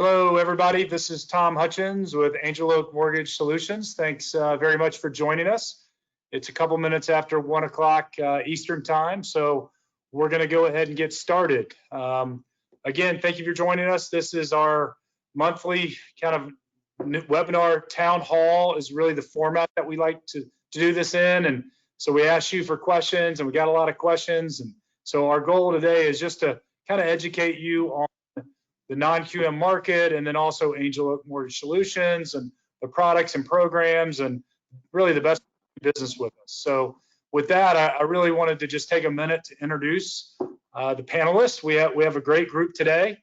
Hello, everybody. This is Tom Hutchens with Angel Oak Mortgage Solutions. Thanks very much for joining us. It's a couple minutes after 1 o'clock Eastern time, so we're going to go ahead and get started. Again, thank you for joining us. This is our monthly kind of webinar. Town hall is really the format that we like to do this in, and so we asked you for questions, and we got a lot of questions. And so our goal today is just to kind of educate you on the non-QM market, and then also Angel Oak Mortgage Solutions and the products and programs, and really the best business with us. So with that, I really wanted to just take a minute to introduce the panelists. We have a great group today.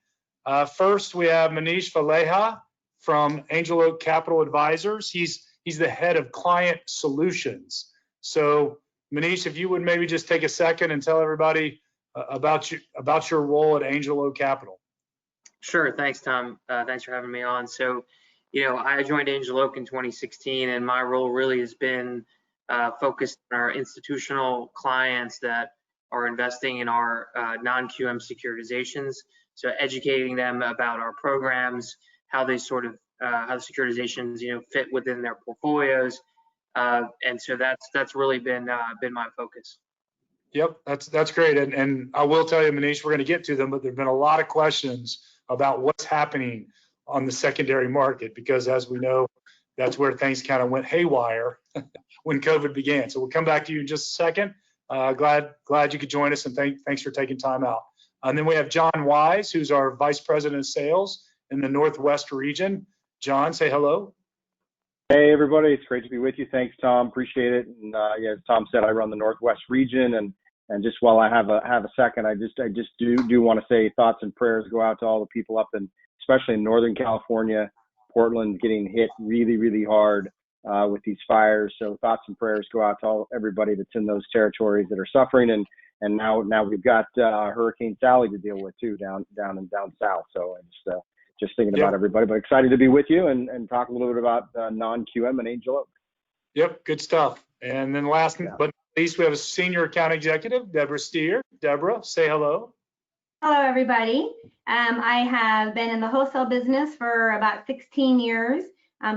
First, we have Manish Valecha from Angel Oak Capital Advisors. He's the head of client solutions. So Manish, if you would maybe just take a second and tell everybody about your role at Angel Oak Capital. Sure. Thanks, Tom. Thanks for having me on. So, I joined Angel Oak in 2016, and my role really has been focused on our institutional clients that are investing in our non-QM securitizations. So educating them about our programs, how they how the securitizations, fit within their portfolios. And so that's really been my focus. Yep, that's great. And I will tell you, Manish, we're going to get to them, but there've been a lot of questions about what's happening on the secondary market, because as we know, that's where things kind of went haywire when COVID began. So we'll come back to you in just a second. Glad you could join us, and thanks for taking time out. And then we have John Wise, who's our Vice President of Sales in the Northwest region. John, say hello. Hey everybody, it's great to be with you. Thanks, Tom. Appreciate it. And yeah, as Tom said, I run the Northwest region, and just while I have a second, I just do want to say thoughts and prayers go out to all the people up in, especially in Northern California, Portland, getting hit really, really hard with these fires. So thoughts and prayers go out to everybody that's in those territories that are suffering. And now we've got Hurricane Sally to deal with too down south. So I'm just thinking about everybody, but excited to be with you and talk a little bit about non-QM and Angel Oak. Yep, good stuff. And then last but not least, we have a senior account executive, Debra Steere. Debra, say hello. Hello, everybody. I have been in the wholesale business for about 16 years,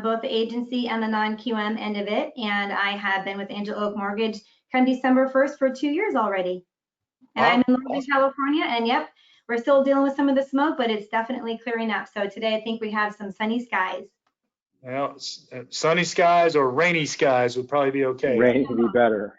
both the agency and the non-QM end of it. And I have been with Angel Oak Mortgage come December 1st for 2 years already. And I'm in Northern California, and yep, we're still dealing with some of the smoke, but it's definitely clearing up. So today I think we have some sunny skies. Well, sunny skies or rainy skies would probably be okay. Rain would be better.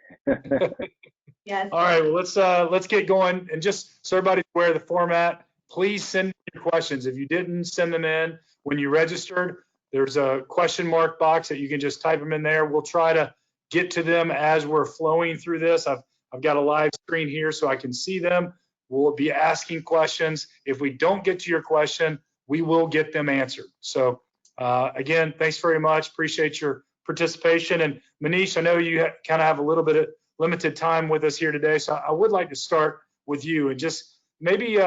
Yes. All right, well, let's get going. And just so everybody's aware of the format, please send your questions. If you didn't send them in when you registered, there's a question mark box that you can just type them in there. We'll try to get to them as we're flowing through this. I've got a live screen here so I can see them. We'll be asking questions. If we don't get to your question, we will get them answered. So again, thanks very much. Appreciate your participation. And Manish, I know you kind of have a little bit of limited time with us here today, so I would like to start with you and just maybe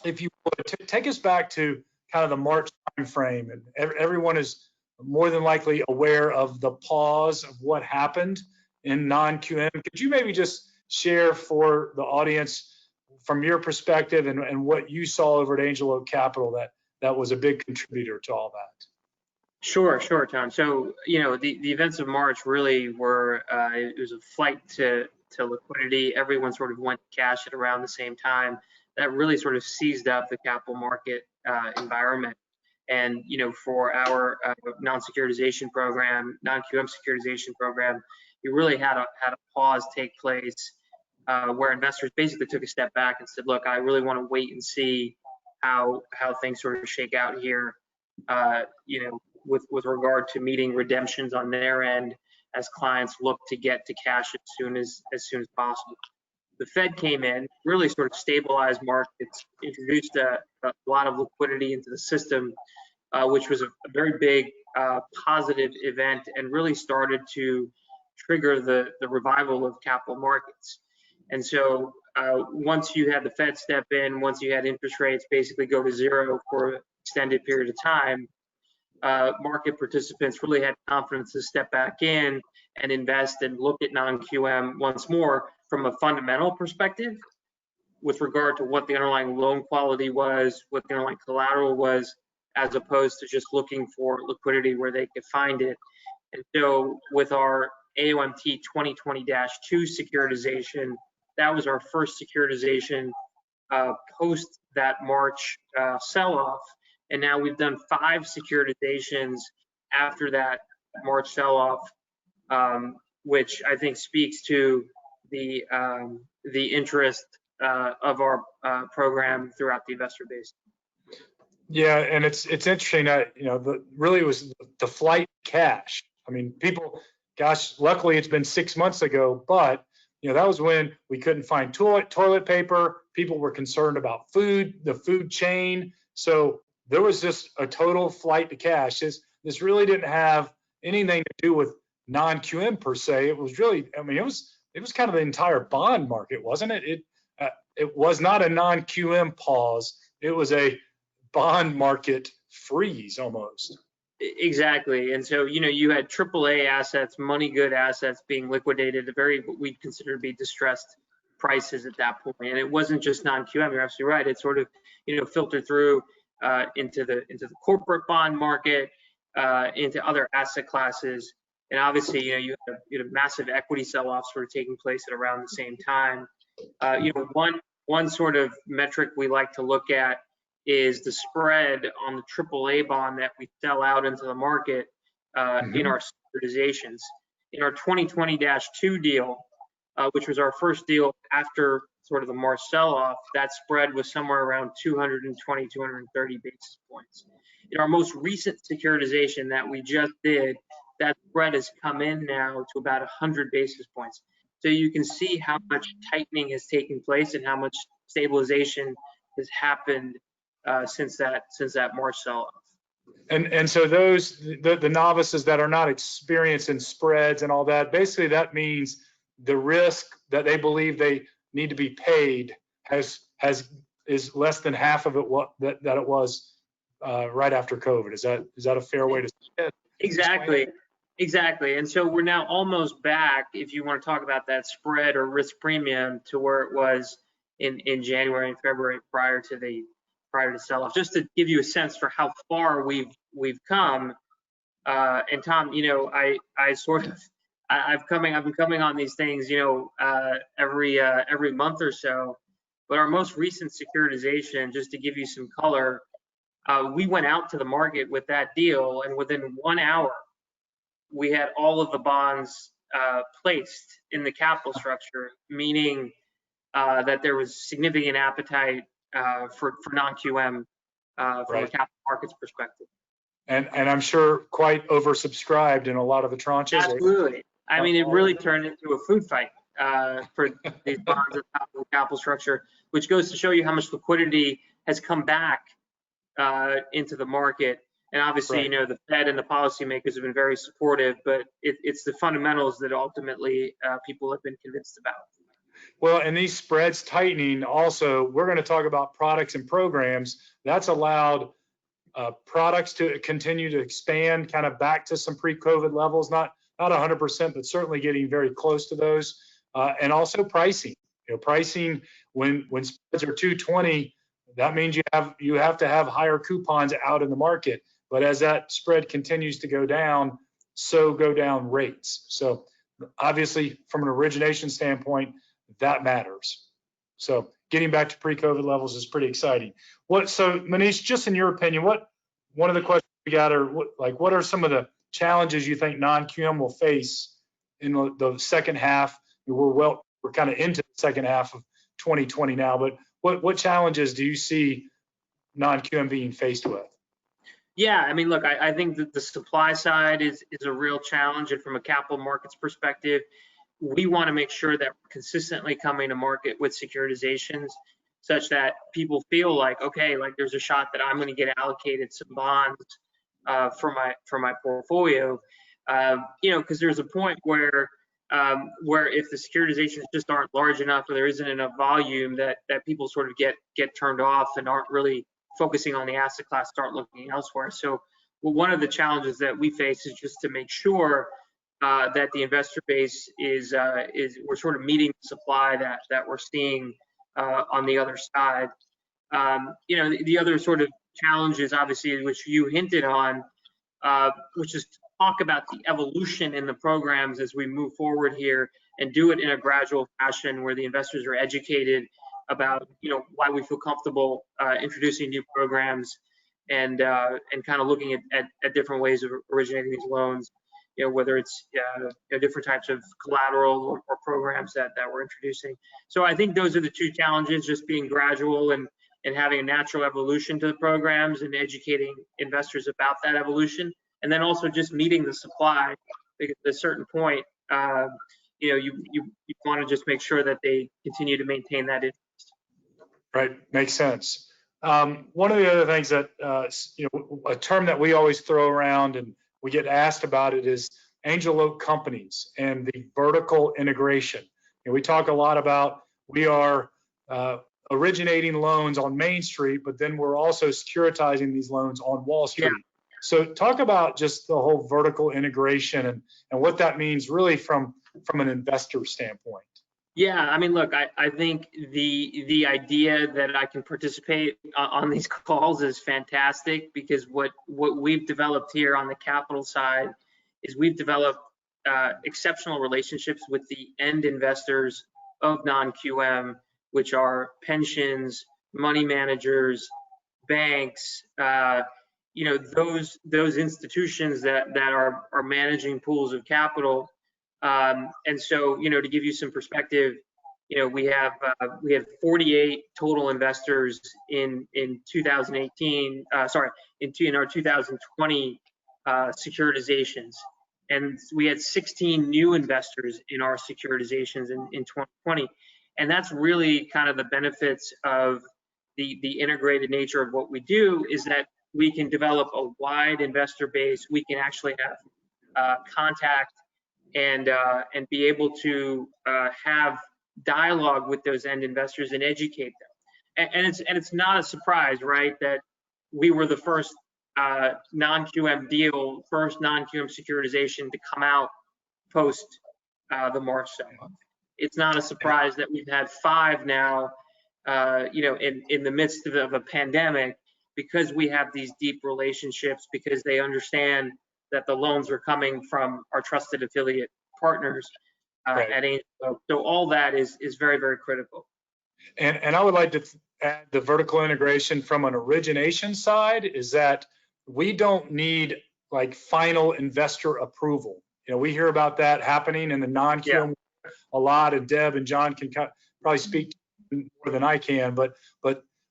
if you would take us back to kind of the March timeframe. And everyone is more than likely aware of the pause of what happened in non-QM. Could you maybe just share for the audience from your perspective and what you saw over at Angel Oak Capital that was a big contributor to all that? Sure, Tom. So, the events of March really were, it was a flight to liquidity. Everyone sort of went to cash at around the same time. That really sort of seized up the capital market environment. And, for our non-securitization program, non-QM securitization program, you really had a pause take place where investors basically took a step back and said, look, I really want to wait and see how things sort of shake out here, with regard to meeting redemptions on their end as clients look to get to cash as soon as possible. The Fed came in, really sort of stabilized markets, introduced a lot of liquidity into the system, which was a very big positive event and really started to trigger the revival of capital markets. And so once you had the Fed step in, once you had interest rates basically go to zero for an extended period of time, market participants really had confidence to step back in and invest and look at non-QM once more from a fundamental perspective with regard to what the underlying loan quality was, what the underlying collateral was, as opposed to just looking for liquidity where they could find it. And so with our AOMT 2020-2 securitization, that was our first securitization post that March sell-off. And now we've done 5 securitizations after that March sell-off, which I think speaks to the interest of our program throughout the investor base. Yeah, and it's interesting that, you know, really it was the flight to cash. I mean, people, gosh, luckily it's been 6 months ago, but you know, that was when we couldn't find toilet paper. People were concerned about food, the food chain. So there was just a total flight to cash. This really didn't have anything to do with non-QM per se. It was really, I mean, it was kind of the entire bond market, wasn't it? It was not a non-QM pause. It was a bond market freeze almost. Exactly. And so, you know, you had AAA assets, money good assets being liquidated at what we'd consider to be distressed prices at that point. And it wasn't just non-QM, you're absolutely right. It sort of, you know, filtered through into the corporate bond market, into other asset classes. And obviously, you know, you had massive equity sell-offs sort of taking place at around the same time. You know, one sort of metric we like to look at is the spread on the AAA bond that we sell out into the market in our securitizations. In our 2020-2 deal, which was our first deal after sort of the March sell-off, that spread was somewhere around 220, 230 basis points. In our most recent securitization that we just did, that spread has come in now to about 100 basis points. So you can see how much tightening has taken place and how much stabilization has happened since that March sell-off. And so those the novices that are not experienced in spreads and all that, basically that means the risk that they believe they need to be paid is less than half of it that it was right after COVID. Is that a fair way to say it? Exactly. And so we're now almost back, if you want to talk about that spread or risk premium, to where it was in January and February prior to sell-off, just to give you a sense for how far we've come. And Tom, you know, I've been coming on these things, you know, every month or so. But our most recent securitization, just to give you some color, we went out to the market with that deal, and within 1 hour, we had all of the bonds placed in the capital structure, meaning that there was significant appetite for non-QM from a capital markets perspective. And I'm sure quite oversubscribed in a lot of the tranches. Absolutely. I mean, it really turned into a food fight for these bonds at the capital structure, which goes to show you how much liquidity has come back into the market. And obviously, you know, the Fed and the policymakers have been very supportive, but it's the fundamentals that ultimately people have been convinced about. Well, and these spreads tightening also, we're going to talk about products and programs. That's allowed products to continue to expand kind of back to some pre-COVID levels, not 100%, but certainly getting very close to those. And also pricing. You know, pricing when spreads are 220, that means you have to have higher coupons out in the market. But as that spread continues to go down, so go down rates. So obviously, from an origination standpoint, that matters. So getting back to pre-COVID levels is pretty exciting. So Manish, just in your opinion, one of the questions we got are what are some of the challenges you think non-QM will face in the second half? We're kind of into the second half of 2020 now, but what challenges do you see non-QM being faced with? Yeah, I mean, look, I think that the supply side is a real challenge, and from a capital markets perspective, we want to make sure that we're consistently coming to market with securitizations such that people feel like, okay, like there's a shot that I'm going to get allocated some bonds for my portfolio. You know, because there's a point where if the securitizations just aren't large enough or there isn't enough volume that people sort of get turned off and aren't really focusing on the asset class, start looking elsewhere. So one of the challenges that we face is just to make sure that the investor base is we're sort of meeting the supply that we're seeing on the other side. You know, the other sort of challenges, obviously, which you hinted on, which is to talk about the evolution in the programs as we move forward here and do it in a gradual fashion where the investors are educated about, why we feel comfortable introducing new programs and kind of looking at different ways of originating these loans, whether it's different types of collateral or programs that we're introducing. So I think those are the two challenges, just being gradual and having a natural evolution to the programs and educating investors about that evolution. And then also just meeting the supply, because at a certain point, you want to just make sure that they continue to maintain that interest. Right, makes sense. One of the other things that, a term that we always throw around and we get asked about it is angel oak companies and the vertical integration. And we talk a lot about we are originating loans on Main Street, but then we're also securitizing these loans on Wall Street. Yeah. So talk about just the whole vertical integration and what that means really from an investor standpoint. Yeah, I mean, look, I think the idea that I can participate on these calls is fantastic, because what we've developed here on the capital side is we've developed exceptional relationships with the end investors of non-QM, which are pensions, money managers, banks, those institutions that are managing pools of capital. And so, to give you some perspective, we have 48 total investors in 2018. In our 2020 securitizations, and we had 16 new investors in our securitizations in 2020. And that's really kind of the benefits of the integrated nature of what we do, is that we can develop a wide investor base. We can actually have contact and be able to have dialogue with those end investors and educate them. And it's not a surprise, right, that we were the first non-QM deal, first non-QM securitization to come out post the March sale. It's not a surprise that we've had 5 now, in the midst of a pandemic, because we have these deep relationships, because they understand that the loans are coming from our trusted affiliate partners Right. at Angel Oak. So all that is very, very critical. And I would like to add the vertical integration from an origination side is that we don't need like final investor approval. We hear about that happening in the non-QM a lot, and Deb and John can probably speak more than I can, but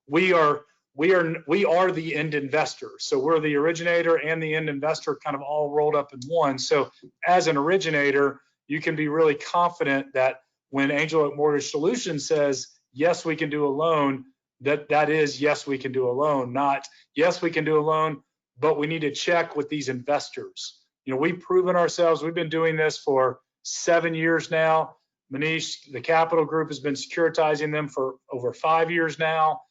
we are the end investor. So we're the originator and the end investor kind of all rolled up in one. So as an originator, you can be really confident that when Angel Oak Mortgage Solutions says, yes, we can do a loan, that is, yes, we can do a loan, not, yes, we can do a loan, but we need to check with these investors. We've proven ourselves. We've been doing this for 7 years now. Manish, the Capital Group, has been securitizing them for over 5 years now.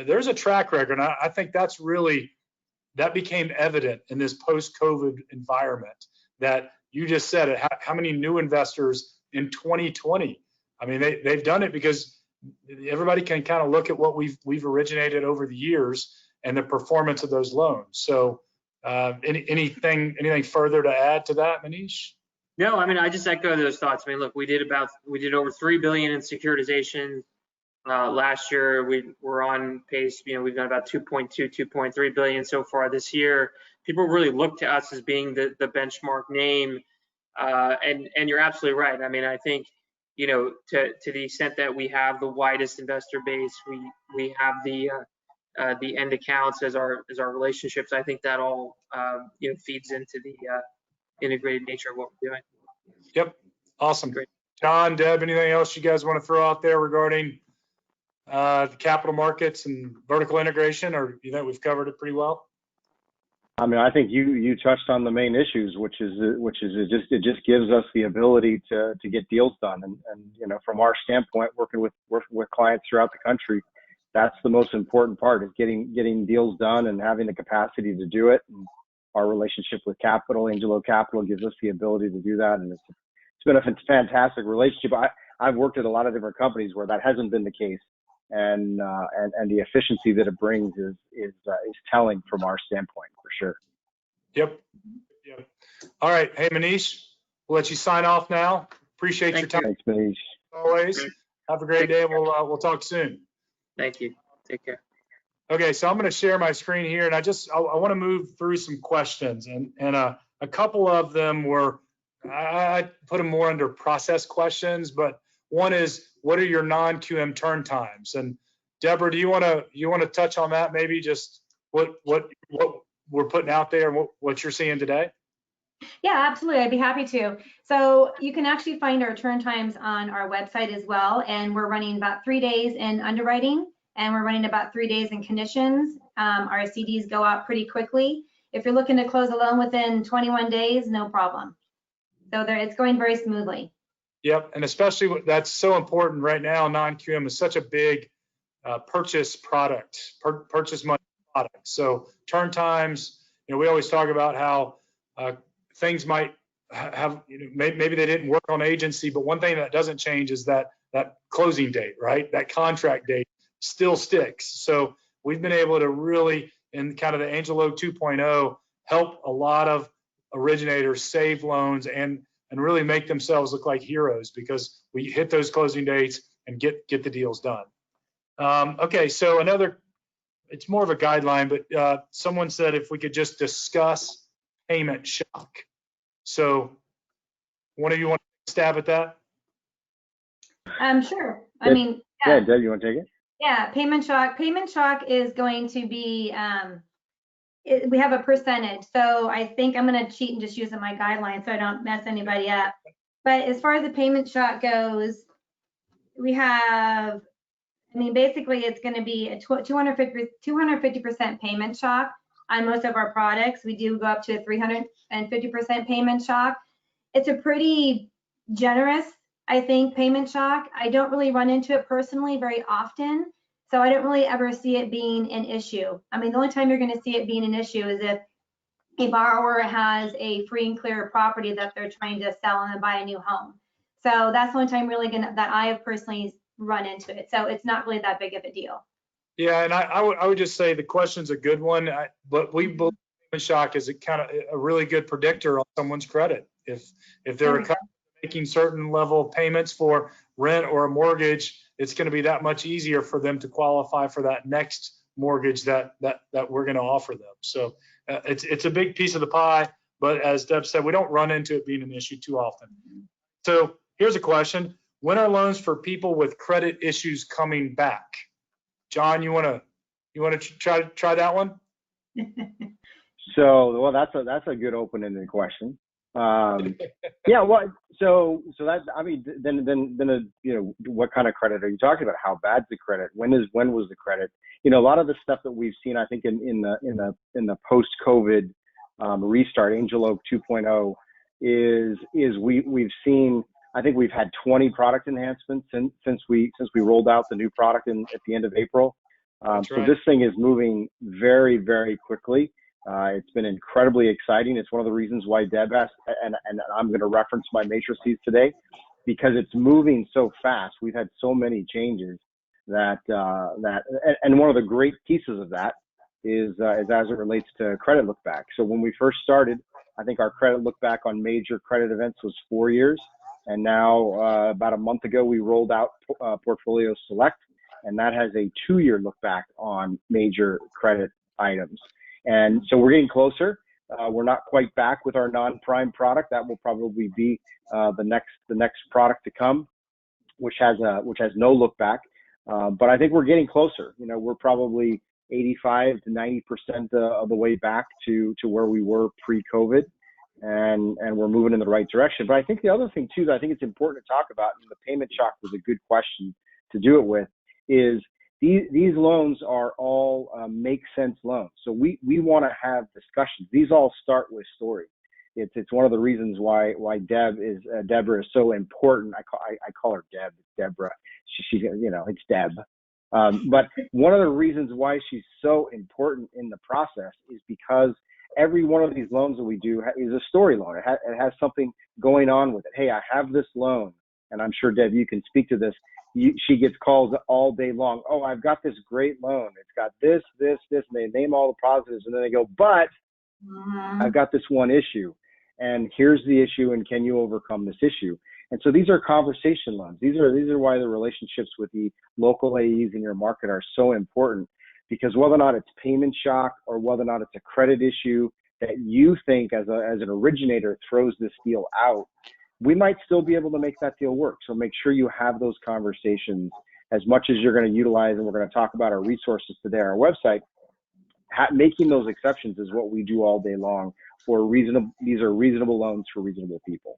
There's a track record. I think that became evident in this post-COVID environment that you just said it. How many new investors in 2020? I mean, they've done it because everybody can kind of look at what we've originated over the years and the performance of those loans. So anything further to add to that, Manish? No, I mean, I just echo those thoughts. I mean, look, we did over $3 billion in securitization last year. We're on pace. We've done about 2.3 billion so far this year. People really look to us as being the benchmark name, and you're absolutely right. I mean, I think to the extent that we have the widest investor base, we have the end accounts as our relationships. I think that all feeds into the integrated nature of what we're doing. Yep, awesome. Great. John, Deb, anything else you guys want to throw out there regarding the capital markets and vertical integration, or you think we've covered it pretty well? I mean, I think you touched on the main issues, which is it just gives us the ability to get deals done, and from our standpoint, working with clients throughout the country, that's the most important part, is getting deals done and having the capacity to do it. And our relationship with Angel Oak Capital gives us the ability to do that, and it's been a fantastic relationship. I've worked at a lot of different companies where that hasn't been the case, and the efficiency that it brings is telling from our standpoint for sure. Yep. Yep. All right. Hey, Manish, we'll let you sign off now. Appreciate your time. Thanks, Manish. Always. Have a great day. We'll talk soon. Thank you. Take care. Okay, so I'm going to share my screen here, and I want to move through some questions, and a couple of them were, I put them more under process questions, but one is, what are your non-QM turn times? And Debra, do you want to touch on that? Maybe just what we're putting out there and what you're seeing today? Yeah, absolutely. I'd be happy to. So you can actually find our turn times on our website as well. And we're running about 3 days in underwriting, and we're running about 3 days in conditions. Our CDs go out pretty quickly. If you're looking to close a loan within 21 days, no problem. So it's going very smoothly. Yep, and especially that's so important right now. Non-QM is such a big purchase product, purchase money product. So turn times, we always talk about how things might have, maybe they didn't work on agency, but one thing that doesn't change is that closing date, right? That contract date still sticks. So we've been able to really, in kind of the Angel Oak 2.0, help a lot of originators save loans and really make themselves look like heroes because we hit those closing dates and get the deals done. Okay, so it's more of a guideline, but someone said if we could just discuss payment shock. So one of you want to stab at that? Sure. Yeah, Deb, you want to take it? Yeah, payment shock. Payment shock is going to be, we have a percentage. So I think I'm going to cheat and just use my guidelines so I don't mess anybody up. But as far as the payment shock goes, we have, basically it's going to be a 250% payment shock on most of our products. We do go up to a 350% payment shock. It's a pretty generous, I think, payment shock. I don't really run into it personally very often, so I don't really ever see it being an issue. The only time you're going to see it being an issue is if a borrower has a free and clear property that they're trying to sell and buy a new home. So that's the only time really that I have personally run into it. So it's not really that big of a deal. Yeah, and I would just say the question's a good one, but we believe payment shock is a really good predictor on someone's credit. If they're making certain level of payments for rent or a mortgage, it's going to be that much easier for them to qualify for that next mortgage that we're going to offer them. So it's a big piece of the pie, but as Deb said, we don't run into it being an issue too often. So here's a question: when are loans for people with credit issues coming back? John, you want to try that one? So, well, that's a good open-ended question. Yeah, well, so that, then what kind of credit are you talking about? How bad's the credit? When was the credit? A lot of the stuff that we've seen, I think in the post-COVID restart, Angel Oak 2.0 is we've seen. I think we've had 20 product enhancements since we rolled out the new product at the end of April. So this thing is moving very, very quickly. It's been incredibly exciting. It's one of the reasons why Deb asked, and I'm going to reference my matrices today, because it's moving so fast. We've had so many changes and one of the great pieces of that is as it relates to credit look back. So when we first started, I think our credit look back on major credit events was 4 years. And now about a month ago, we rolled out Portfolio Select, and that has a 2-year look back on major credit items. And so we're getting closer. We're not quite back with our non-prime product. That will probably be the next product to come, which has no look back. But I think we're getting closer. We're probably 85 to 90% of the way back to where we were pre-COVID. And we're moving in the right direction. But I think the other thing too that I think it's important to talk about, and the payment shock was a good question to do it with, is these loans are all make sense loans. So we want to have discussions. These all start with story. It's one of the reasons why Debra is so important. I call her Deb, Debra. She's it's Deb. But one of the reasons why she's so important in the process is because every one of these loans that we do is a story loan. It has something going on with it. Hey, I have this loan, and I'm sure, Deb, you can speak to this. she gets calls all day long. Oh, I've got this great loan. It's got this, and they name all the positives, and then they go, but I've got this one issue, and here's the issue, and can you overcome this issue? And so these are conversation loans. These are why the relationships with the local AEs in your market are so important, because whether or not it's payment shock or whether or not it's a credit issue that you think as an originator throws this deal out, we might still be able to make that deal work. So make sure you have those conversations as much as you're going to utilize, and we're going to talk about our resources today on our website. Making those exceptions is what we do all day long for reasonable. These are reasonable loans for reasonable people.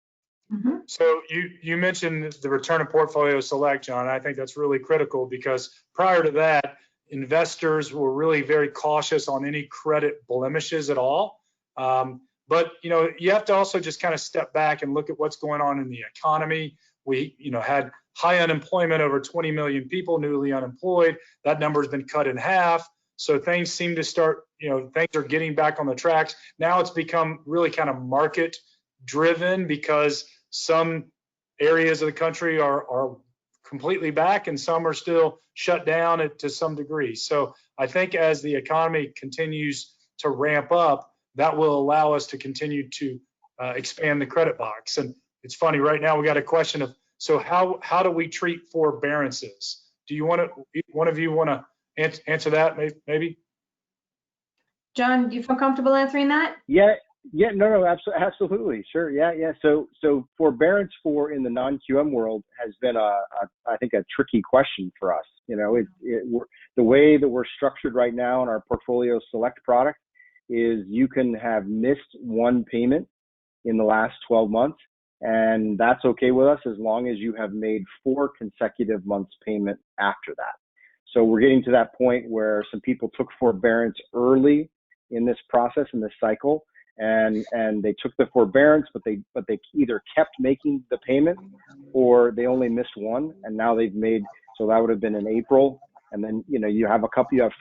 Mm-hmm. So you mentioned the return of portfolio select, John. I think that's really critical because prior to that, investors were really very cautious on any credit blemishes at all. But you have to also just kind of step back and look at what's going on in the economy. We had high unemployment, over 20 million people newly unemployed. That number has been cut in half. So things seem to start, things are getting back on the tracks. Now it's become really kind of market driven because some areas of the country are completely back and some are still shut down to some degree. So I think as the economy continues to ramp up, that will allow us to continue to expand the credit box. And it's funny, right now we got a question of, so how do we treat forbearances? Do you want to, one of you want to answer that maybe? John, do you feel comfortable answering that? Yeah, no, absolutely, sure, yeah. So forbearance in the non-QM world has been I think a tricky question for us. The way that we're structured right now in our portfolio select product is you can have missed one payment in the last 12 months, and that's okay with us as long as you have made 4 consecutive months payment after that. So we're getting to that point where some people took forbearance early in this process, in this cycle, and they took the forbearance, but they either kept making the payment or they only missed one, and now they've made, so that would have been in April. And then, you have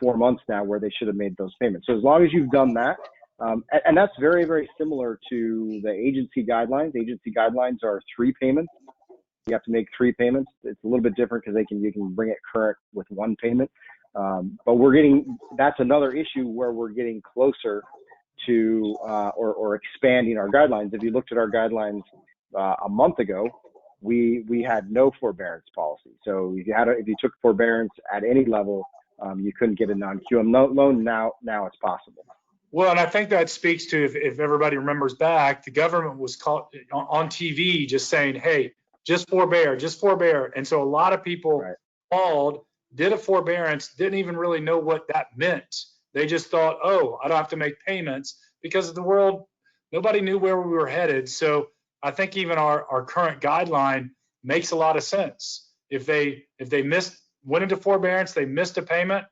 4 months now where they should have made those payments. So as long as you've done that, and that's very, very similar to the agency guidelines. Agency guidelines are 3 payments. You have to make 3 payments. It's a little bit different because you can bring it current with 1 payment. But that's another issue where we're getting closer to or expanding our guidelines. If you looked at our guidelines a month ago, we had no forbearance policy. So if you took forbearance at any level, you couldn't get a non-QM loan. Now it's possible. Well, and I think that speaks to, if everybody remembers back, the government was called on TV just saying, hey, just forbear. And so a lot of people called, did a forbearance, didn't even really know what that meant. They just thought, oh, I don't have to make payments, because of the world, nobody knew where we were headed. So I think even our current guideline makes a lot of sense. If they went into forbearance, they missed a payment,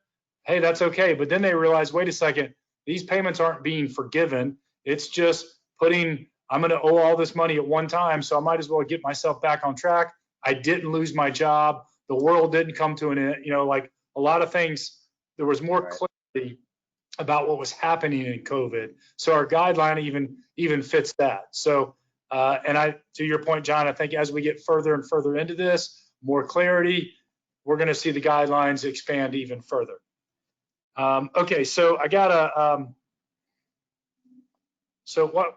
hey, that's okay. But then they realized, wait a second, these payments aren't being forgiven. It's just I'm going to owe all this money at one time, so I might as well get myself back on track. I didn't lose my job. The world didn't come to an end. Like a lot of things, there was more clarity about what was happening in COVID. So our guideline even fits that. So, and to your point, John, I think as we get further and further into this, more clarity, we're going to see the guidelines expand even further. Okay, so I got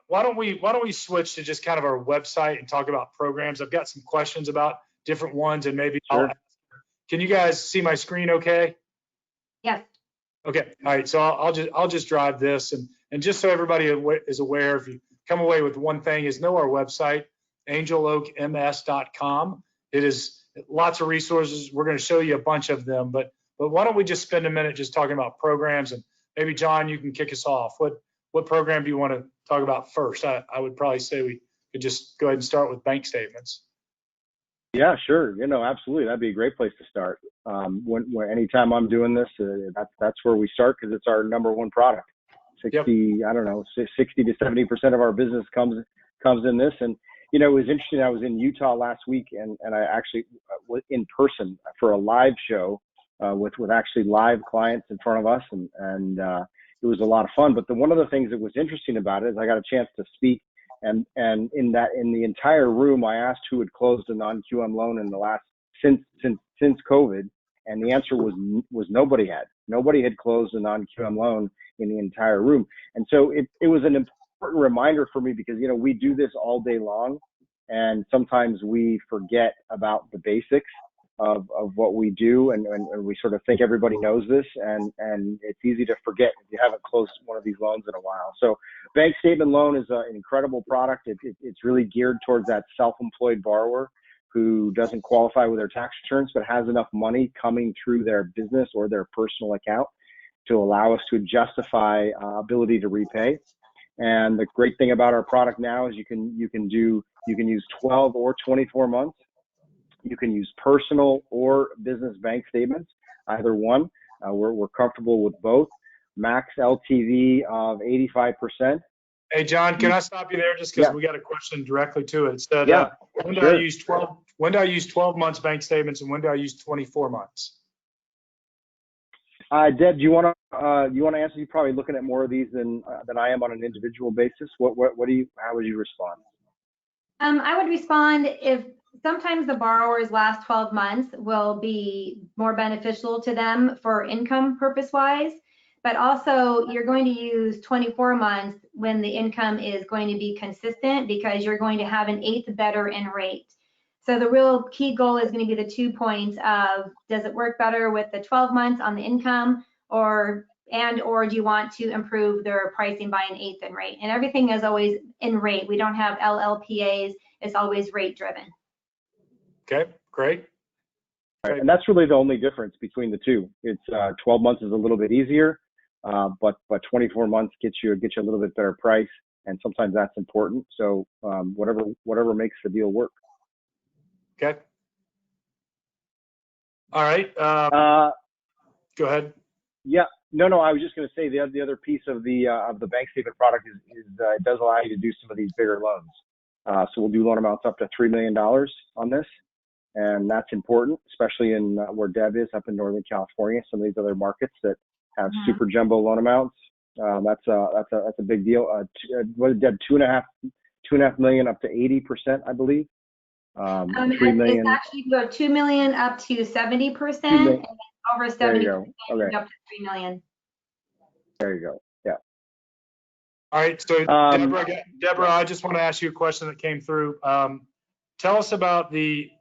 why don't we switch to just kind of our website and talk about programs? I've got some questions about different ones, and maybe can you guys see my screen okay? Yes. Okay, all right, so I'll just drive this, and just so everybody is aware, if you come away with one thing, is know our website, angeloakms.com. It is lots of resources. We're going to show you a bunch of them, but why don't we just spend a minute just talking about programs, and maybe John, you can kick us off. What program do you want to talk about first? I would probably say we could just go ahead and start with bank statements. Yeah, sure. Absolutely. That'd be a great place to start. Anytime I'm doing this, that's where we start, because it's our number one product. 60 to 70% of our business comes in this. And, it was interesting. I was in Utah last week, and I actually was in person for a live show with actually live clients in front of us. And it was a lot of fun. But one of the things that was interesting about it is I got a chance to speak. And in the entire room, I asked who had closed a non-QM loan in the last since COVID, and the answer was nobody had. Nobody had closed a non-QM loan in the entire room. And so it was an important reminder for me because, you know, we do this all day long, and sometimes we forget about the basics of what we do, and we sort of think everybody knows this, and it's easy to forget if you haven't closed one of these loans in a while. So bank statement loan is an incredible product. It's really geared towards that self-employed borrower who doesn't qualify with their tax returns but has enough money coming through their business or their personal account to allow us to justify ability to repay. And the great thing about our product now is you can use 12 or 24 months. You can use personal or business bank statements, either one. We're comfortable with both. Max LTV of 85%. Hey, John, can I stop you there just because we got a question directly to it? It said, when do I use 12 months bank statements and when do I use 24 months? Deb, do you want to answer? You're probably looking at more of these than I am on an individual basis. How would you respond? I would respond if sometimes the borrower's last 12 months will be more beneficial to them for income purpose wise, but also you're going to use 24 months when the income is going to be consistent because you're going to have an eighth better in rate. So the real key goal is going to be the 2 points of, does it work better with the 12 months on the income, or do you want to improve their pricing by an eighth in rate? And everything is always in rate. We don't have LLPAs. It's always rate driven. Okay, great. Right. And that's really the only difference between the two. It's 12 months is a little bit easier, but 24 months gets you a little bit better price, and sometimes that's important. So whatever makes the deal work. Okay. All right. Go ahead. Yeah. No. I was just going to say the other piece of the bank statement product is it does allow you to do some of these bigger loans. So we'll do loan amounts up to $3 million on this, and that's important, especially in where Deb is up in Northern California. Some of these other markets that have super jumbo loan amounts. That's a big deal. What is Deb? $2.5 million up to 80%, I believe. $3 million. It's actually go 2 million up to 70%, and then over 70% okay. up to 3 million. There you go. Yeah. All right. So Debra, I just want to ask you a question that came through. Tell us about the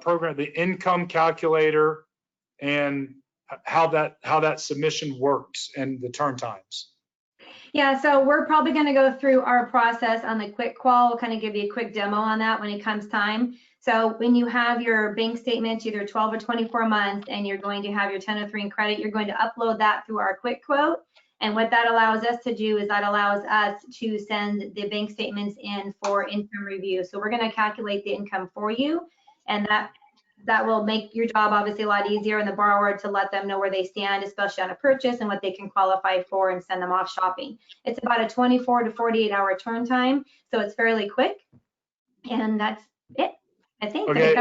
program, the income calculator, and how that submission works and the turn times. Yeah, so we're probably going to go through our process on the quick qual. We'll kind of give you a quick demo on that when it comes time. So when you have your bank statement, either 12 or 24 months, and you're going to have your 1003 in credit, you're going to upload that through our quick quote. And what that allows us to do is that allows us to send the bank statements in for income review. So we're going to calculate the income for you, and that will make your job obviously a lot easier, and the borrower to let them know where they stand, especially on a purchase and what they can qualify for, and send them off shopping. It's about a 24 to 48 hour turn time, so it's fairly quick, and that's it, I think. Okay,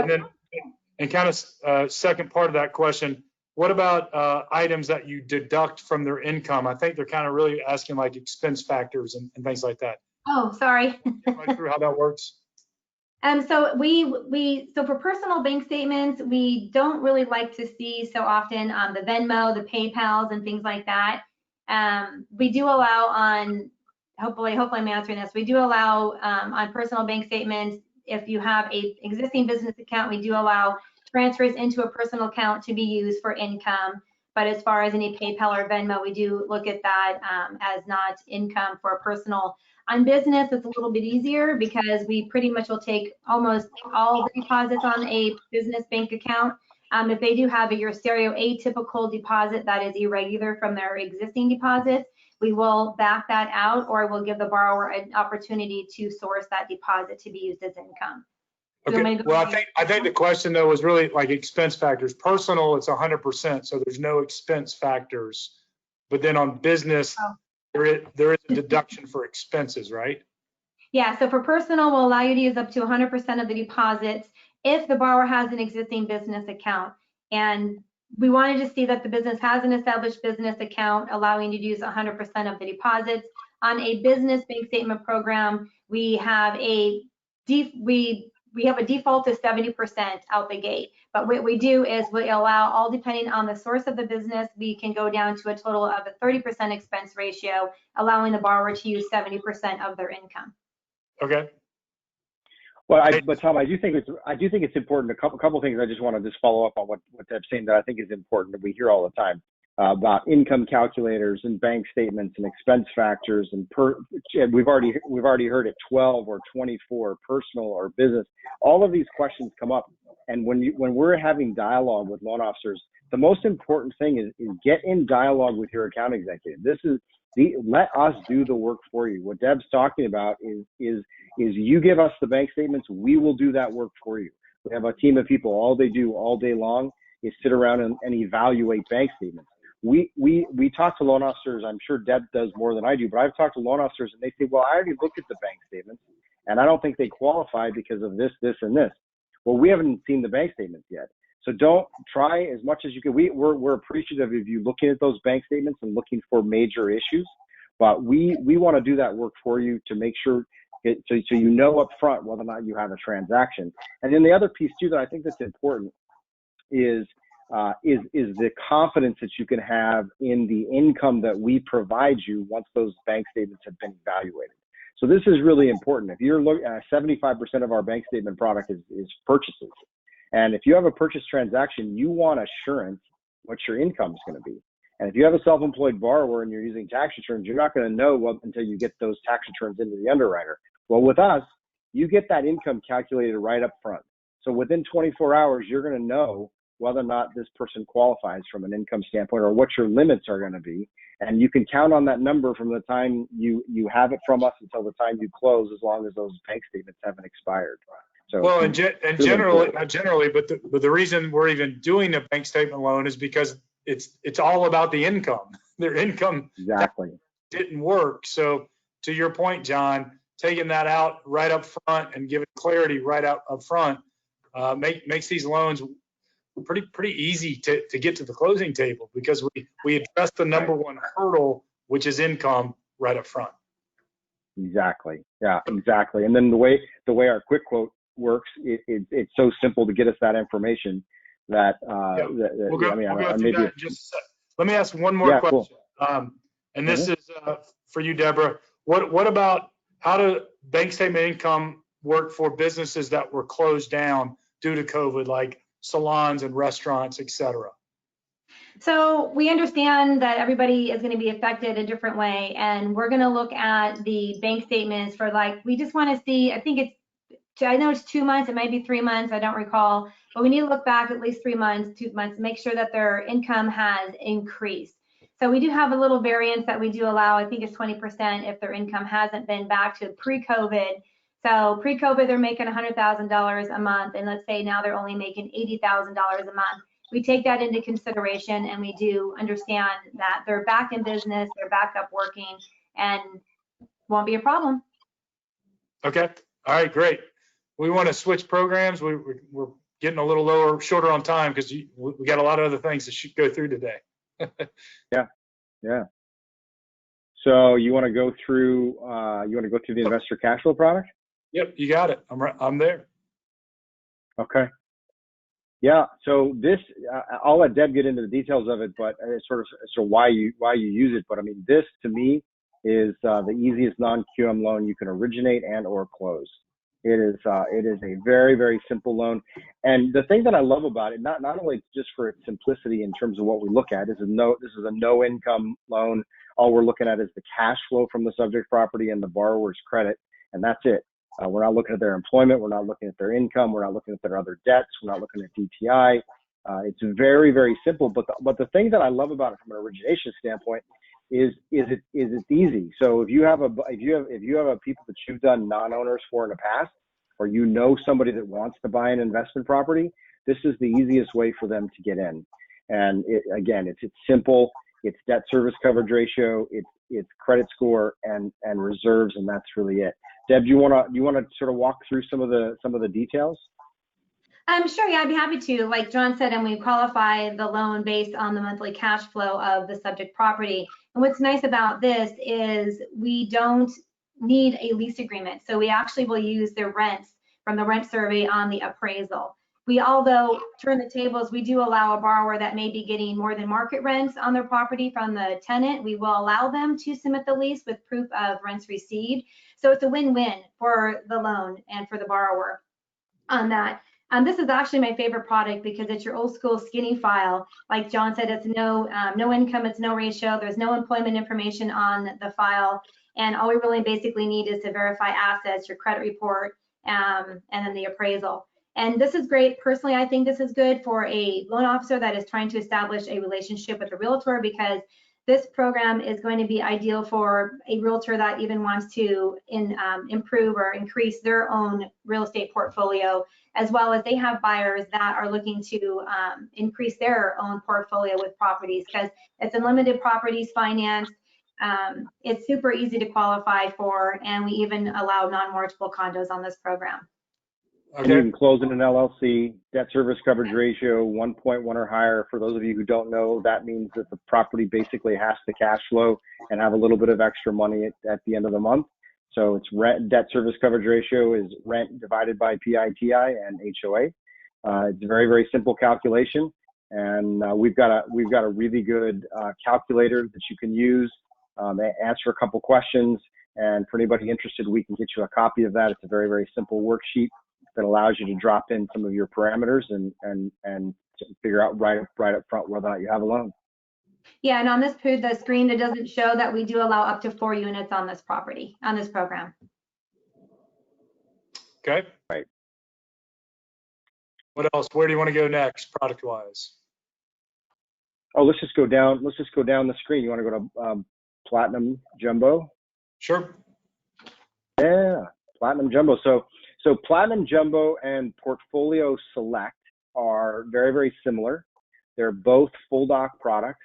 and kind of second part of that question, what about items that you deduct from their income? I think they're kind of really asking like expense factors and things like that. Oh, sorry. Right through how that works. So so for personal bank statements, we don't really like to see so often the Venmo, the PayPals, and things like that. We do allow on, hopefully I'm answering this, we do allow on personal bank statements, if you have a existing business account, we do allow transfers into a personal account to be used for income. But as far as any PayPal or Venmo, we do look at that as not income for a personal. On business, it's a little bit easier because we pretty much will take almost all the deposits on a business bank account. If they do have your stereo atypical deposit that is irregular from their existing deposits, we will back that out, or we'll give the borrower an opportunity to source that deposit to be used as income. Okay. Well, I think the question though was really like expense factors. Personal, it's 100%, so there's no expense factors. But then on business, there is a deduction for expenses, right? Yeah. So for personal, we'll allow you to use up to 100% of the deposits if the borrower has an existing business account. And we wanted to see that the business has an established business account, allowing you to use 100% of the deposits. On a business bank statement program, we have we we have a default to 70% out the gate. But what we do is we allow, all depending on the source of the business, we can go down to a total of a 30% expense ratio, allowing the borrower to use 70% of their income. Okay. Well, but Tom, I do think it's important. A couple things I just want to just follow up on what Deb's saying that I think is important that we hear all the time about income calculators and bank statements and expense factors and we've already heard it 12 or 24 personal or business. All of these questions come up, and when we're having dialogue with loan officers, the most important thing is get in dialogue with your account executive. Let us do the work for you. What Deb's talking about is you give us the bank statements, we will do that work for you. We have a team of people, all they do all day long is sit around and evaluate bank statements. We talk to loan officers. I'm sure Deb does more than I do, but I've talked to loan officers and they say, well, I already looked at the bank statements and I don't think they qualify because of this, this, and this. Well, we haven't seen the bank statements yet. So don't try as much as you can. We're appreciative of you looking at those bank statements and looking for major issues, but we want to do that work for you to make sure so you know up front whether or not you have a transaction. And then the other piece too that I think that's important is the confidence that you can have in the income that we provide you once those bank statements have been evaluated. So this is really important. If you're looking at 75% of our bank statement product is purchases. And if you have a purchase transaction, you want assurance what your income is going to be. And if you have a self-employed borrower and you're using tax returns, you're not going to know until you get those tax returns into the underwriter. Well, with us, you get that income calculated right up front. So within 24 hours, you're going to know whether or not this person qualifies from an income standpoint or what your limits are going to be. And you can count on that number from the time you have it from us until the time you close, as long as those bank statements haven't expired. So, well, and generally, not generally, but the reason we're even doing a bank statement loan is because it's all about the income. Their income exactly didn't work. So to your point, John, taking that out right up front and giving clarity right out up front makes these loans pretty easy to get to the closing table, because we address the number one hurdle, which is income, right up front. Exactly. Yeah, exactly. And then the way our quick quote works, it's so simple to get us that information that we'll go through that in just a sec. Let me ask one more question. Cool. And this is for you, Debra. What about how do bank statement income work for businesses that were closed down due to COVID, like salons and restaurants, et cetera? So we understand that everybody is going to be affected a different way, and we're going to look at the bank statements for, like, we just want to see, I know it's 2 months, it might be 3 months, I don't recall, but we need to look back at least 3 months, 2 months, to make sure that their income has increased. So we do have a little variance that we do allow. I think it's 20% if their income hasn't been back to pre-COVID. So pre-COVID, they're making $100,000 a month, and let's say now they're only making $80,000 a month. We take that into consideration, and we do understand that they're back in business, they're back up working, and won't be a problem. Okay. All right, great. We want to switch programs. We're getting a little shorter on time because we got a lot of other things to go through today. Yeah. So you want to go through the investor cash flow product? Yep, you got it. I'm there. Okay. Yeah. So this, I'll let Deb get into the details of it, but it's sort of why you use it. But I mean, this to me is the easiest non-QM loan you can originate and or close. It is a very, very simple loan. And the thing that I love about it, not only just for its simplicity in terms of what we look at, this is a no income loan. All we're looking at is the cash flow from the subject property and the borrower's credit, and that's it. We're not looking at their employment. We're not looking at their income. We're not looking at their other debts. We're not looking at DTI. It's very, very simple. But the thing that I love about it from an origination standpoint is it's easy. So if you have a people that you've done non-owners for in the past, or you know somebody that wants to buy an investment property, this is the easiest way for them to get in. And it's simple. It's debt service coverage ratio. It's credit score and reserves, and that's really it. Deb, do you want to sort of walk through some of the details? Sure, yeah, I'd be happy to. Like John said, and we qualify the loan based on the monthly cash flow of the subject property. And what's nice about this is we don't need a lease agreement. So we actually will use their rents from the rent survey on the appraisal. We, although turn the tables, we do allow a borrower that may be getting more than market rents on their property from the tenant. We will allow them to submit the lease with proof of rents received. So it's a win-win for the loan and for the borrower on that. This is actually my favorite product because it's your old school skinny file. Like John said, it's no income, it's no ratio. There's no employment information on the file. And all we really basically need is to verify assets, your credit report, and then the appraisal. And this is great. Personally, I think this is good for a loan officer that is trying to establish a relationship with a realtor, because this program is going to be ideal for a realtor that even wants to improve or increase their own real estate portfolio, as well as they have buyers that are looking to increase their own portfolio with properties, because it's unlimited properties financed. It's super easy to qualify for, and we even allow non-mortgageable condos on this program. And you can close in an LLC, debt service coverage ratio 1.1 or higher. For those of you who don't know, that means that the property basically has to cash flow and have a little bit of extra money at the end of the month. So it's rent, debt service coverage ratio is rent divided by PITI and HOA. It's a very, very simple calculation. And we've got a really good calculator that you can use, answer a couple questions. And for anybody interested, we can get you a copy of that. It's a very, very simple worksheet that allows you to drop in some of your parameters and figure out right up front whether or not you have a loan. Yeah, and on this the screen, it doesn't show that we do allow up to 4 units on this property, on this program. Okay. Right. What else? Where do you want to go next, product-wise? Oh, let's just go down the screen. You want to go to Platinum Jumbo? Sure. Yeah, Platinum Jumbo. So Platinum Jumbo and Portfolio Select are very, very similar. They're both full doc products.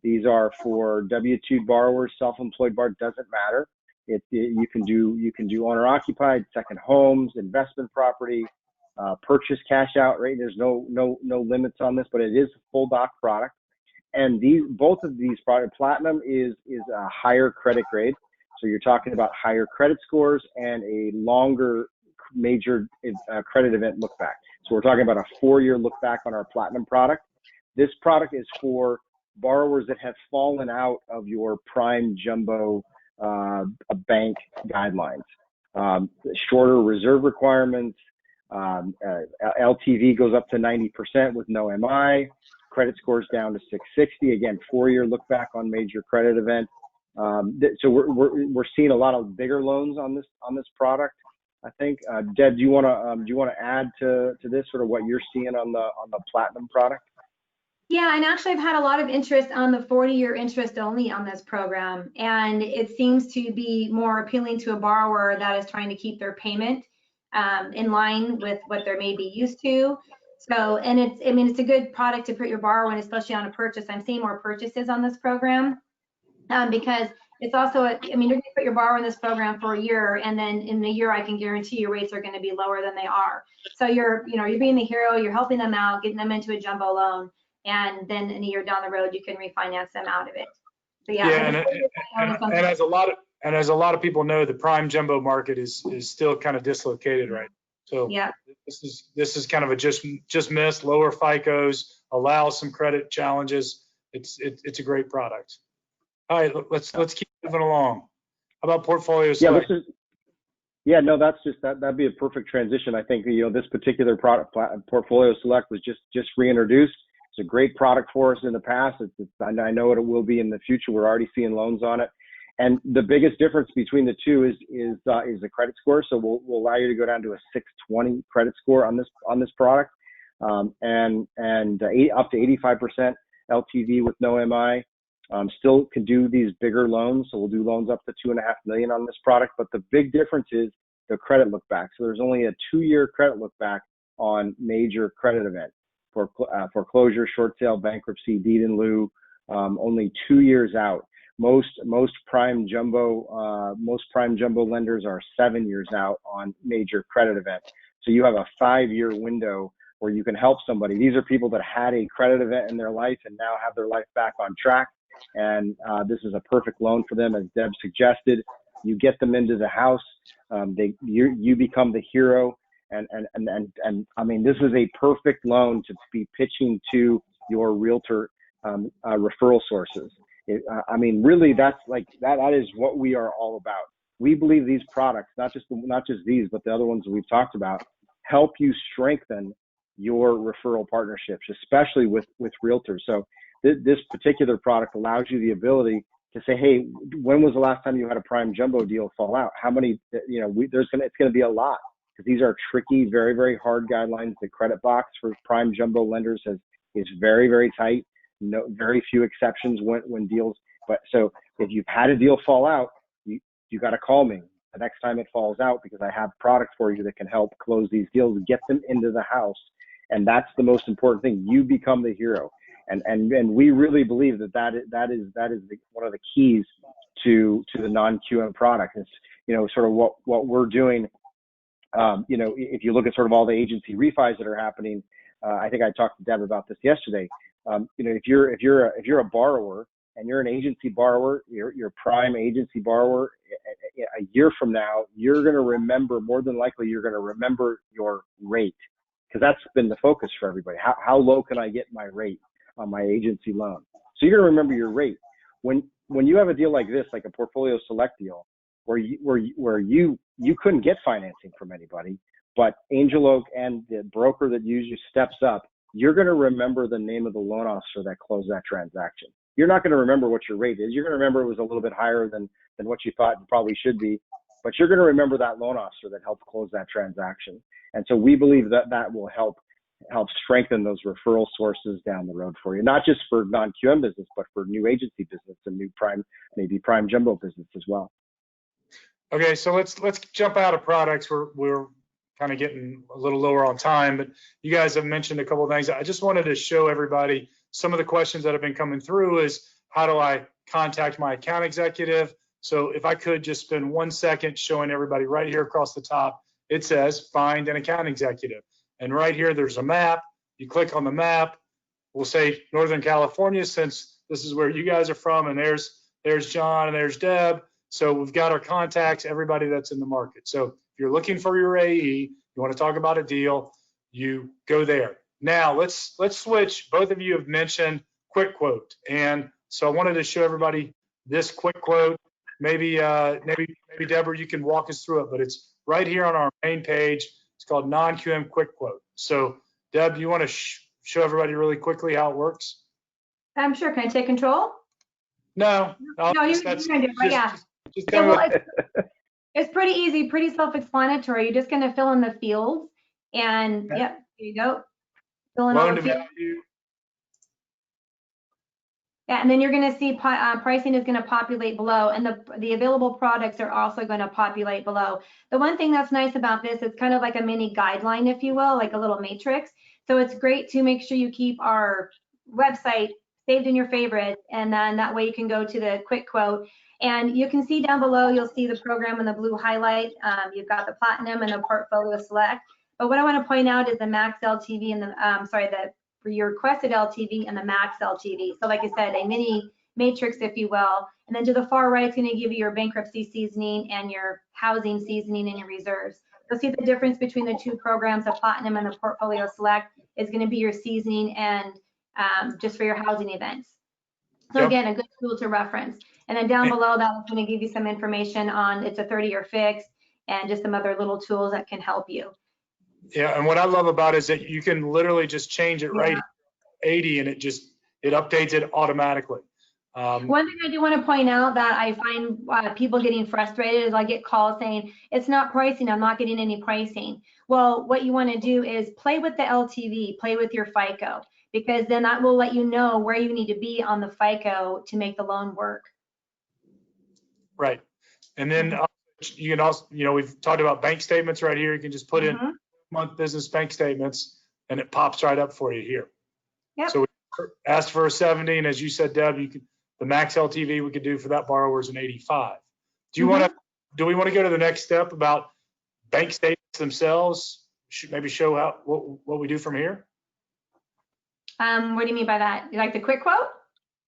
These are for W-2 borrowers, self-employed borrowers, doesn't matter. You can do owner-occupied, second homes, investment property, purchase cash out rate. There's no limits on this, but it is a full doc product. And both of these products, Platinum is a higher credit grade. So you're talking about higher credit scores and a longer major credit event look back. So we're talking about a 4-year look back on our Platinum product. This product is for borrowers that have fallen out of your prime jumbo bank guidelines. Shorter reserve requirements, LTV goes up to 90% with no MI, credit scores down to 660. Again, 4-year look back on major credit event. So we're seeing a lot of bigger loans on this product. I think, Deb, do you want to add to this, sort of what you're seeing on the Platinum product? Yeah, and actually I've had a lot of interest on the 40-year interest only on this program, and it seems to be more appealing to a borrower that is trying to keep their payment in line with what they're maybe used to. So, and it's a good product to put your borrower in, especially on a purchase. I'm seeing more purchases on this program because it's also, you're going to put your borrower in this program for a year, and then in a year I can guarantee your rates are going to be lower than they are. So you're being the hero, you're helping them out, getting them into a jumbo loan. And then in a year down the road, you can refinance them out of it. So yeah. And as a lot of people know, the prime jumbo market is still kind of dislocated right now. So yeah, this is kind of a just miss, lower FICOs, allows some credit challenges. It's a great product. All right, let's keep moving along. How about Portfolio Select? That'd be a perfect transition. I think this particular product, Portfolio Select, was just reintroduced. It's a great product for us in the past. I know it will be in the future. We're already seeing loans on it. And the biggest difference between the two is the credit score. So we'll allow you to go down to a 620 credit score on this product, and up to 85% LTV with no MI. Still can do these bigger loans. So we'll do loans up to $2.5 million on this product. But the big difference is the credit look back. So there's only a 2-year credit look back on major credit events. Foreclosure, short sale, bankruptcy, deed in lieu, only 2 years out. Most prime jumbo lenders are 7 years out on major credit event. So you have a 5-year window where you can help somebody. These are people that had a credit event in their life and now have their life back on track. And this is a perfect loan for them, as Deb suggested. You get them into the house. You become the hero. And I mean, this is a perfect loan to be pitching to your realtor referral sources. I mean, really, that's like that is what we are all about. We believe these products, not just these, but the other ones that we've talked about, help you strengthen your referral partnerships, especially with realtors. So this particular product allows you the ability to say, hey, when was the last time you had a prime jumbo deal fall out? How many, it's going to be a lot, because these are tricky, very, very hard guidelines. The credit box for prime jumbo lenders is very, very tight. No, very few exceptions when deals. But so if you've had a deal fall out, you got to call me the next time it falls out, because I have product for you that can help close these deals, get them into the house. And that's the most important thing. You become the hero. And we really believe that is one of the keys to the non-QM product. It's, sort of what we're doing. If you look at sort of all the agency refis that are happening, I think I talked to Deb about this yesterday. If you're a borrower and you're an agency borrower, you're prime agency borrower, a year from now, you're going to remember, more than likely, you're going to remember your rate, because that's been the focus for everybody. How low can I get my rate on my agency loan? So you're going to remember your rate. When you have a deal like this, like a portfolio select deal, where you couldn't get financing from anybody, but Angel Oak and the broker that usually steps up, you're going to remember the name of the loan officer that closed that transaction. You're not going to remember what your rate is. You're going to remember it was a little bit higher than what you thought it probably should be, but you're going to remember that loan officer that helped close that transaction. And so we believe that will help strengthen those referral sources down the road for you, not just for non-QM business, but for new agency business and new maybe prime jumbo business as well. Okay, so let's jump out of products. We're kind of getting a little lower on time, but you guys have mentioned a couple of things. I just wanted to show everybody some of the questions that have been coming through is, how do I contact my account executive? So if I could just spend 1 second showing everybody right here across the top, it says find an account executive. And right here, there's a map. You click on the map. We'll say Northern California, since this is where you guys are from, and there's John and there's Deb. So we've got our contacts, everybody that's in the market. So if you're looking for your AE, you want to talk about a deal, you go there. Now let's switch. Both of you have mentioned Quick Quote, and so I wanted to show everybody this Quick Quote. Maybe Deborah, you can walk us through it, but it's right here on our main page. It's called Non-QM Quick Quote. So Deb, do you want to show everybody really quickly how it works? I'm sure. Can I take control? No, you're going to do it, right? Yeah. It's pretty easy, pretty self-explanatory. You're just going to fill in the fields, and yep, there you go. Fill in all the fields. Yeah, and then you're going to see pricing is going to populate below, and the available products are also going to populate below. The one thing that's nice about this, it's kind of like a mini guideline, if you will, like a little matrix. So it's great to make sure you keep our website saved in your favorites, and then that way you can go to the Quick Quote. And you can see down below, you'll see the program in the blue highlight. You've got the Platinum and the Portfolio Select. But what I want to point out is the Max LTV and for your requested LTV and the Max LTV. So like I said, a mini matrix, if you will. And then to the far right, it's going to give you your bankruptcy seasoning and your housing seasoning and your reserves. You'll see the difference between the two programs, the Platinum and the Portfolio Select is going to be your seasoning and just for your housing events. So again, a good tool to reference. And then down below that, I'm going to give you some information on it's a 30-year fix and just some other little tools that can help you. Yeah, and what I love about it is that you can literally just change it right 80 and it updates it automatically. One thing I do want to point out that I find people getting frustrated is I get calls saying, it's not pricing, I'm not getting any pricing. Well, what you want to do is play with the LTV, play with your FICO, because then that will let you know where you need to be on the FICO to make the loan work. Right. And then you can also, we've talked about bank statements right here. You can just put in month business bank statements and it pops right up for you here. Yep. So we asked for a 70, and as you said, Deb, the max LTV we could do for that borrower is an 85. Do we want to go to the next step about bank statements themselves? Maybe show what we do from here? What do you mean by that? You like the Quick Quote?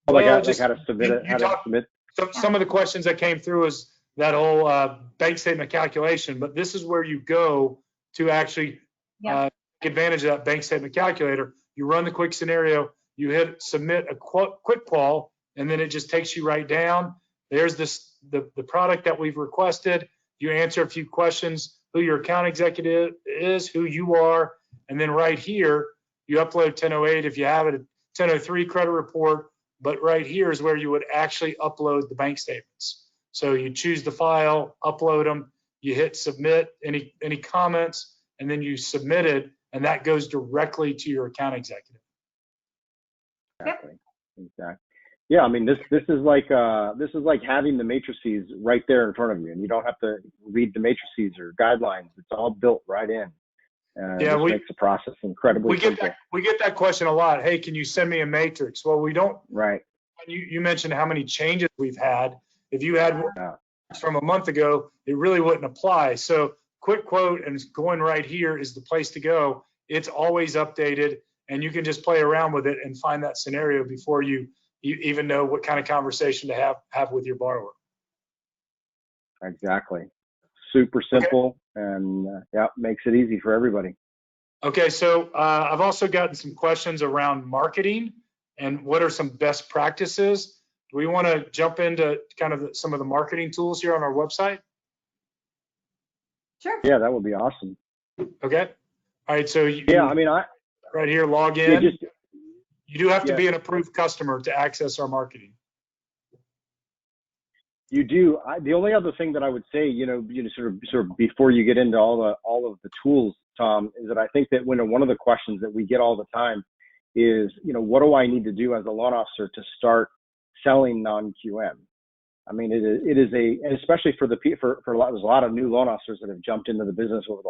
Like how to submit it. Some of the questions that came through is that whole bank statement calculation, but this is where you go to actually take advantage of that bank statement calculator. You run the quick scenario, you hit submit a quick qual, and then it just takes you right down. There's the product that we've requested. You answer a few questions, who your account executive is, who you are, and then right here, you upload 1008 if you have it, 1003 credit report, but right here is where you would actually upload the bank statements. So you choose the file, upload them, you hit submit, any comments, and then you submit it, and that goes directly to your account executive. Exactly. Yeah, I mean, this is like having the matrices right there in front of you, and you don't have to read the matrices or guidelines. It's all built right in. Yeah, which makes the process incredibly simple. We get that question a lot. Hey, can you send me a matrix? Well, we don't. Right. You mentioned how many changes we've had. If you had from a month ago, it really wouldn't apply. So quick quote and going right here is the place to go. It's always updated, and you can just play around with it and find that scenario before you even know what kind of conversation to have with your borrower. Exactly. Super simple, and makes it easy for everybody. Okay, so I've also gotten some questions around marketing and what are some best practices. Do we want to jump into kind of some of the marketing tools here on our website? Sure. Yeah, that would be awesome. Okay. All right, so right here, log in. You do have to be an approved customer to access our marketing. You do. The only other thing that I would say, sort of before you get into all of the tools, Tom, is that I think that one of the questions that we get all the time is, what do I need to do as a loan officer to start selling non-QM? I mean, it is and especially for there's a lot of new loan officers that have jumped into the business over the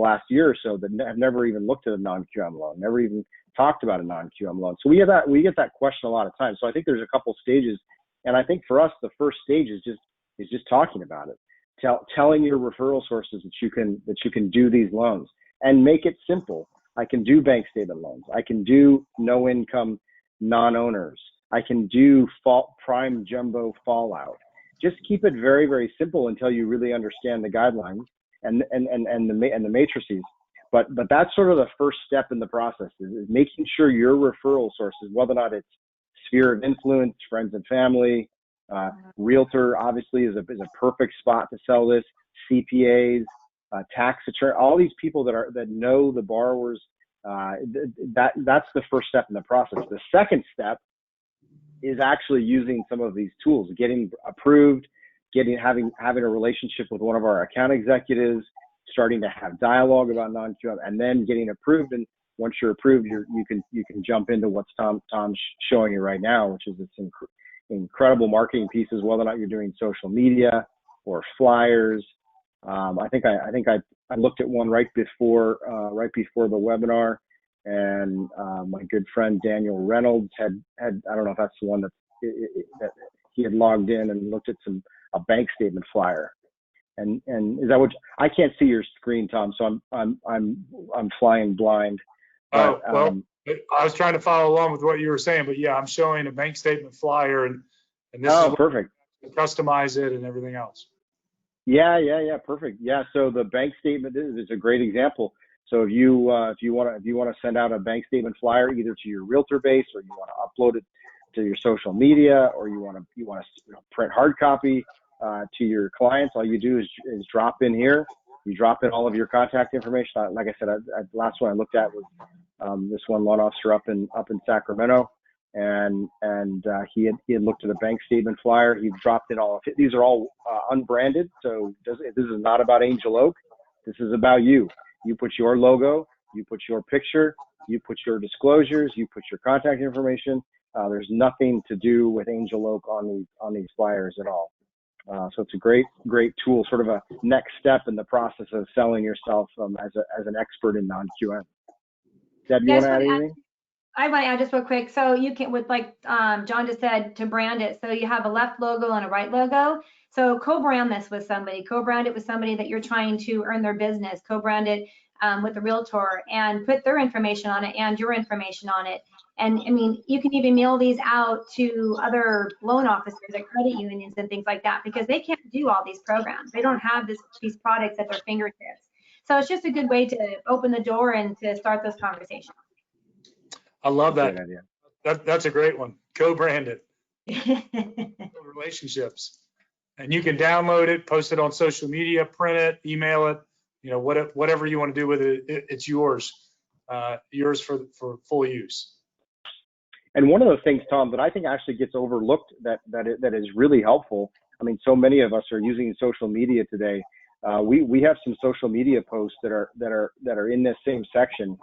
last year or so that have never even looked at a non-QM loan, never even talked about a non-QM loan. So we get that question a lot of times. So I think there's a couple stages. And I think for us, the first stage is just talking about it, telling your referral sources that you can do these loans and make it simple. I can do bank statement loans. I can do no income non-owners. I can do prime jumbo fallout. Just keep it very, very simple until you really understand the guidelines and the matrices. But that's sort of the first step in the process is making sure your referral sources, whether or not it's sphere of influence, friends and family, realtor obviously is a perfect spot to sell this, CPAs, tax attorney, all these people that know the borrowers, that's the first step in the process. The second step is actually using some of these tools, getting approved, having a relationship with one of our account executives, starting to have dialogue about non-QM, and then getting approved. And once you're approved, you can jump into what's Tom's showing you right now, which is this incredible marketing pieces, whether or not you're doing social media or flyers. I think I looked at one right before the webinar, and my good friend Daniel Reynolds had I don't know if that's the one that he had logged in and looked at a bank statement flyer. And is that what I can't see your screen, Tom? So I'm flying blind. But, I was trying to follow along with what you were saying, but yeah, I'm showing a bank statement flyer, and this is perfect. Customize it and everything else. Yeah, perfect. Yeah, so the bank statement is a great example. So if you want to send out a bank statement flyer either to your realtor base, or you want to upload it to your social media, or you want to print hard copy to your clients, all you do is drop in here. You drop in all of your contact information. Like I said, last one I looked at was this one loan officer up in Sacramento, and he had looked at a bank statement flyer. He dropped in all of it. These are all unbranded, so this is not about Angel Oak. This is about you. You put your logo, you put your picture, you put your disclosures, you put your contact information. There's nothing to do with Angel Oak on these flyers at all. So it's a great tool, sort of a next step in the process of selling yourself as an expert in non-QM. Deb, you want to add anything? I want to add just real quick. So you can, with like John just said, to brand it. So you have a left logo and a right logo. So co-brand this with somebody. Co-brand it with somebody that you're trying to earn their business. Co-brand it with a realtor and put their information on it and your information on it. And I mean, you can even mail these out to other loan officers at credit unions and things like that, because they can't do all these programs. They don't have these products at their fingertips. So it's just a good way to open the door and to start those conversations. I love that. Great idea. That's a great one. Co-brand it. Build relationships. And you can download it, post it on social media, print it, email it, you know, whatever you want to do with it, it's yours. Yours for full use. And one of the things, Tom, that I think actually gets overlooked that is really helpful. I mean, so many of us are using social media today. We have some social media posts that are in this same section,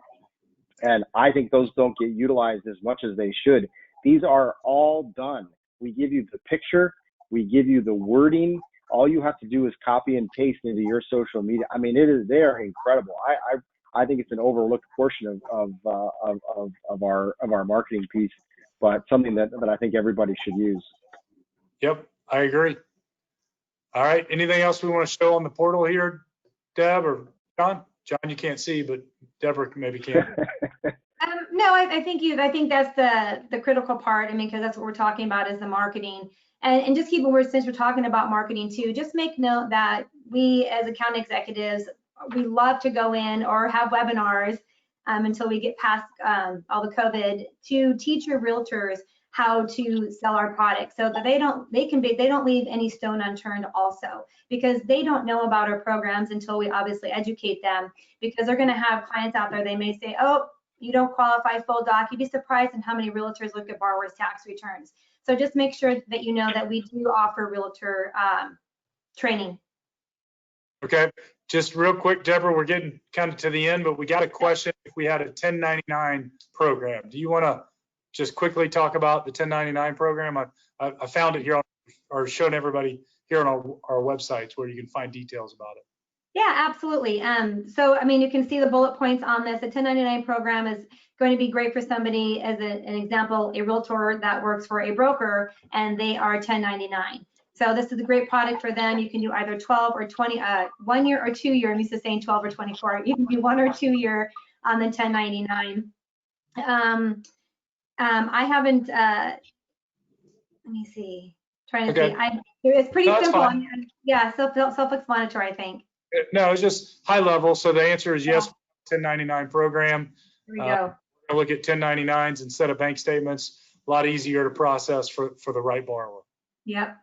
and I think those don't get utilized as much as they should. These are all done. We give you the picture, we give you the wording. All you have to do is copy and paste into your social media. I mean, they are incredible. I think it's an overlooked portion of our marketing piece, but something that I think everybody should use. Yep, I agree. All right, anything else we want to show on the portal here, Deb or John? John, you can't see, but Deborah maybe can. No, I think that's the critical part. I mean, because that's what we're talking about is the marketing. And just since we're talking about marketing too, just make note that we as account executives, we love to go in or have webinars until we get past all the COVID to teach your realtors how to sell our products so that they don't leave any stone unturned also, because they don't know about our programs until we obviously educate them, because they're going to have clients out there. They may say, oh, you don't qualify full doc. You'd be surprised at how many realtors look at borrowers' tax returns. So just make sure that you know that we do offer realtor training. Okay, just real quick, Deborah, we're getting kind of to the end, but we got a question. If we had a 1099 program, do you want to just quickly talk about the 1099 program? I found it here or showed everybody here on our websites where you can find details about it. Yeah, absolutely. So, I mean, you can see the bullet points on this. A 1099 program is going to be great for somebody, as an example, a realtor that works for a broker and they are 1099. So this is a great product for them. You can do either 12 or 20, 1 year or 2 year. I'm used to saying 12 or 24. You can do 1 or 2 year on the 1099. I haven't, let me see, trying to see. It's pretty simple. Yeah, self-explanatory, I think. No, it's just high level. So the answer is yes, 1099 program. Here we go. Look at 1099s instead of bank statements. A lot easier to process for the right borrower. Yep.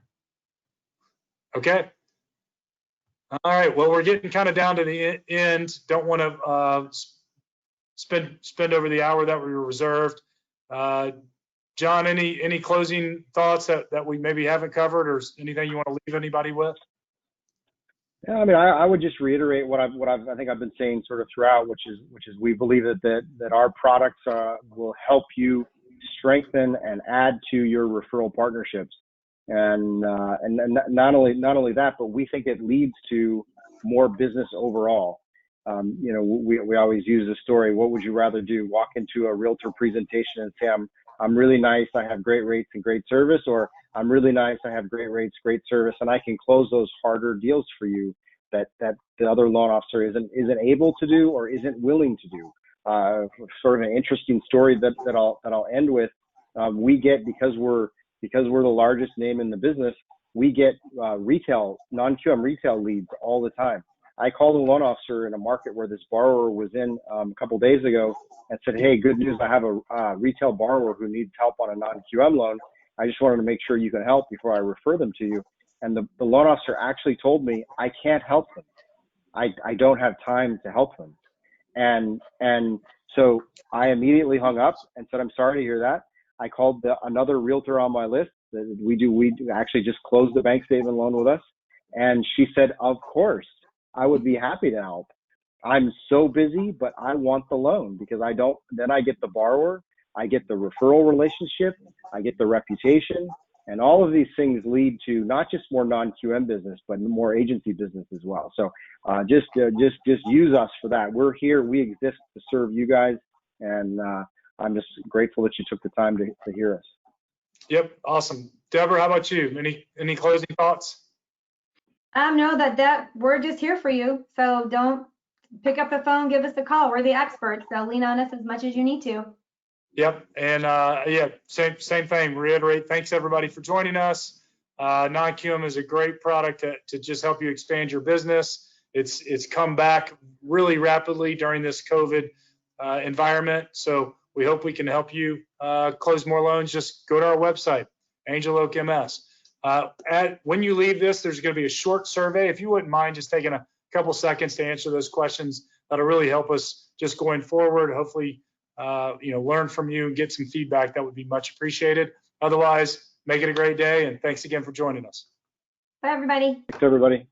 Okay. All right. Well, we're getting kind of down to the end. Don't want to spend over the hour that we were reserved. John, any closing thoughts that we maybe haven't covered, or anything you want to leave anybody with? Yeah, I mean, I would just reiterate what I think I've been saying sort of throughout, which is we believe that our products will help you strengthen and add to your referral partnerships, and not only that, but we think it leads to more business overall. You know, we always use the story. What would you rather do? Walk into a realtor presentation and say, I'm really nice, I have great rates and great service, or I'm really nice, I have great rates, great service, and I can close those harder deals for you that the other loan officer isn't able to do or isn't willing to do. Sort of an interesting story that I'll end with. We get, because we're the largest name in the business, we get retail, non-QM retail leads all the time. I called a loan officer in a market where this borrower was in a couple days ago and said, hey, good news, I have a retail borrower who needs help on a non-QM loan. I just wanted to make sure you can help before I refer them to you. And the loan officer actually told me, I can't help them. I don't have time to help them. And so I immediately hung up and said, I'm sorry to hear that. I called another realtor on my list that we actually just closed the bank statement loan with us. And she said, of course, I would be happy to help. I'm so busy, but I want the loan, because then I get the borrower, I get the referral relationship, I get the reputation, and all of these things lead to not just more non-QM business, but more agency business as well. So just use us for that. We're here, we exist to serve you guys, and I'm just grateful that you took the time to hear us. Yep, awesome. Deborah, how about you? Any closing thoughts? No, that we're just here for you. So don't pick up the phone, give us a call. We're the experts, so lean on us as much as you need to. Yep, and yeah, same thing. Reiterate, thanks everybody for joining us. Non-QM is a great product to just help you expand your business. It's come back really rapidly during this COVID environment. So we hope we can help you close more loans. Just go to our website, Angel Oak MS. When you leave this, there's going to be a short survey. If you wouldn't mind just taking a couple seconds to answer those questions, that'll really help us just going forward. Hopefully, learn from you and get some feedback. That would be much appreciated. Otherwise, make it a great day, and thanks again for joining us. Bye, everybody. Thanks, everybody.